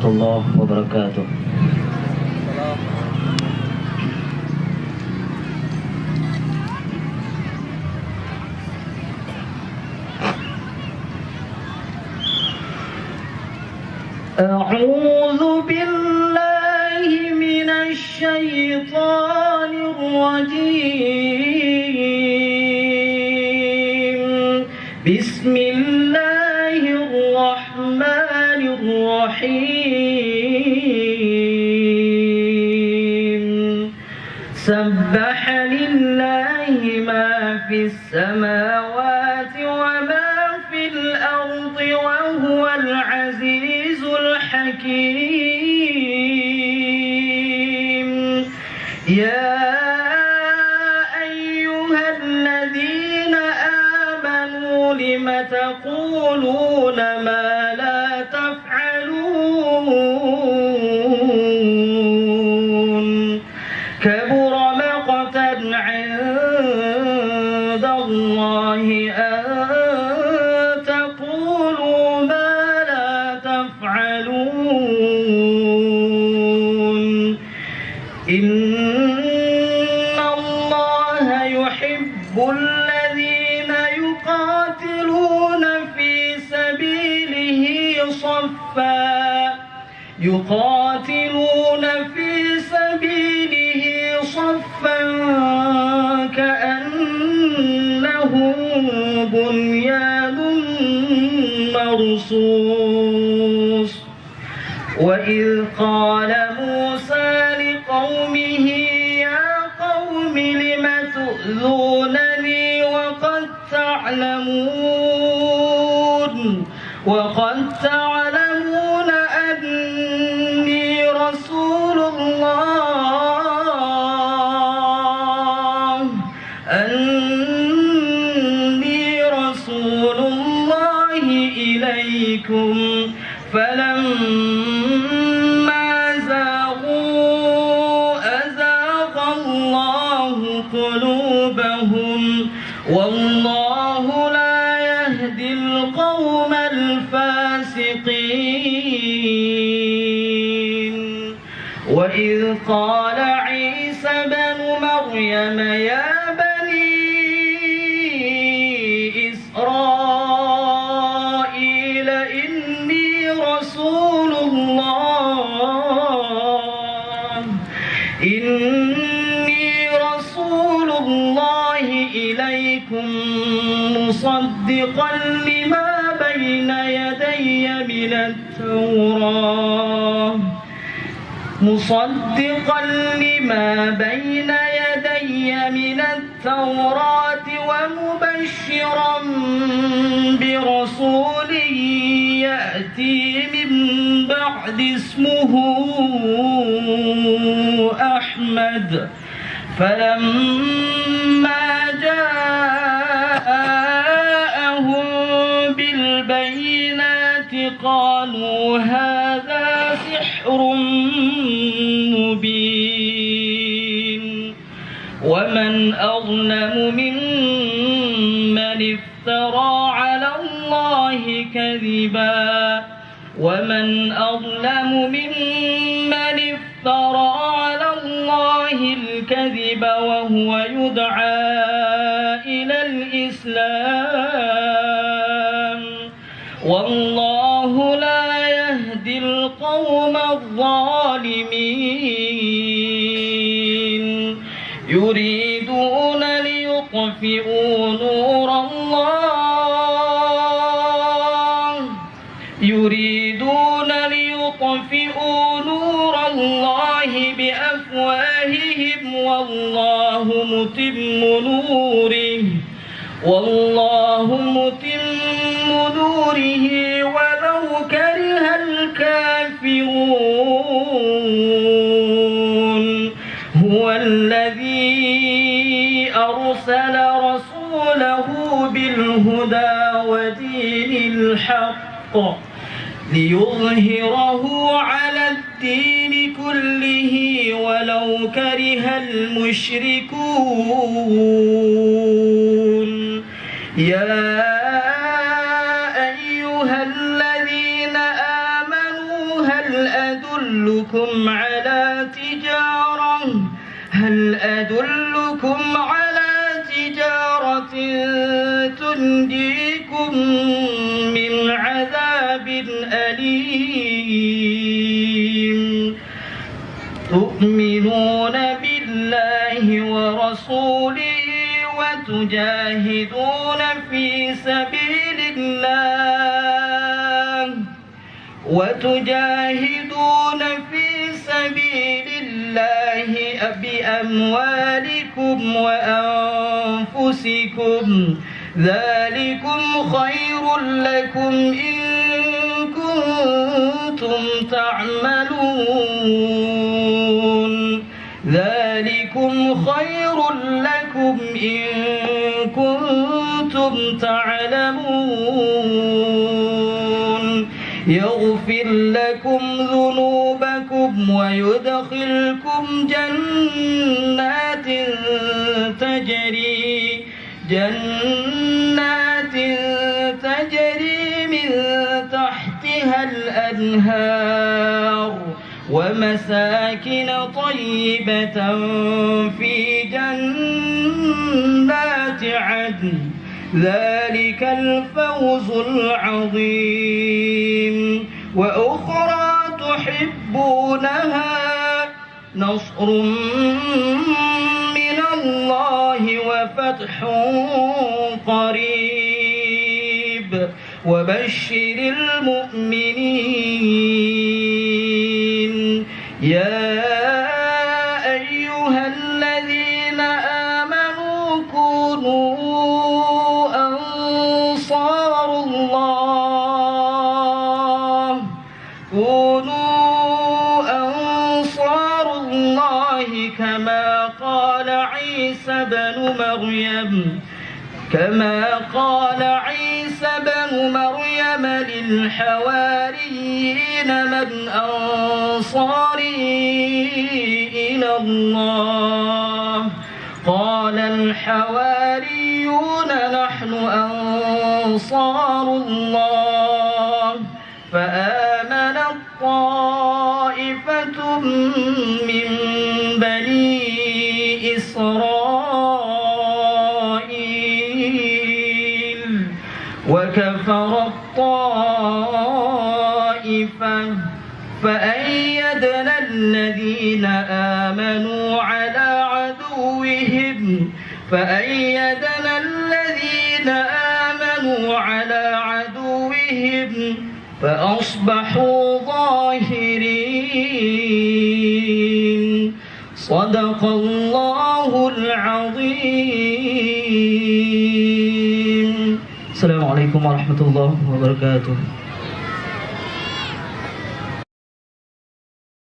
الله وبركاته. أعوذ بالله من الشيطان الرجيم. بسم الله الرحمن الرحيم. سبح لله ما في السماوات وما في الأرض وهو العزيز الحكيم. يا أيها الذين آمنوا لم تقولون ما لا تفعلون كبر مقتا عند الله أن تقولوا ما لا تفعلون. إن الله يحب الذين يقاتلون في سبيله صفا كأنهم بنيان مرصوص. وإذ قال موسى لقومه يا قوم لم تؤذونني وقد تعلمون أني رسول الله إليكم فلما زاغوا أزاغ الله قلوبهم والله لا يهدي القوم الفاسقين. وإذ قال عيسى بن مريم يا بني إسرائيل إني رسول الله إليكم مصدقا لما بين يدي من التوراة ومبشرا برسول يأتي من بعد اسمه أحمد. فلما جاءهم بالبينات قالوا هذا سحر مبين. ومن أظلم ممن افترى على الله الكذب وهو يدعى إلى الإسلام والله لا يهدي القوم الظالمين. يريدون ليطفئوا نور الله بأفواههم والله متم نوره ولو كره الكافرون. هو الذي أرسل رسوله بالهدى ودين الحق ليظهره على الدين كله ولو كره المشركون. يا أيها الذين آمنوا هل ينجيكم من عذاب أليم تؤمنون بالله ورسوله وتجاهدون في سبيل الله بأموالكم وأنفسكم ذلكم خير لكم إن كنتم تعملون ذلكم خير لكم إن كنتم تعلمون يغفر لكم ذنوبكم ويدخلكم جنات تجري من تحتها الأنهار ومساكن طيبة في جنات عدن ذلك الفوز العظيم وأخرى تحبونها نصر من الله وفتح قريب وبشر المؤمنين يا أيها الذين آمنوا كونوا أنصار الله كما قال عيسى بن مريم للحواريين من أنصاري إلى الله قال الحواريون نحن أنصار الله فآمنت طائفة من بني إسرائيل وكفر الطائفة فأيدنا الذين آمنوا على عدوهم فأصبحوا ظاهرين صدق الله العظيم. السلام عليكم ورحمة الله وبركاته.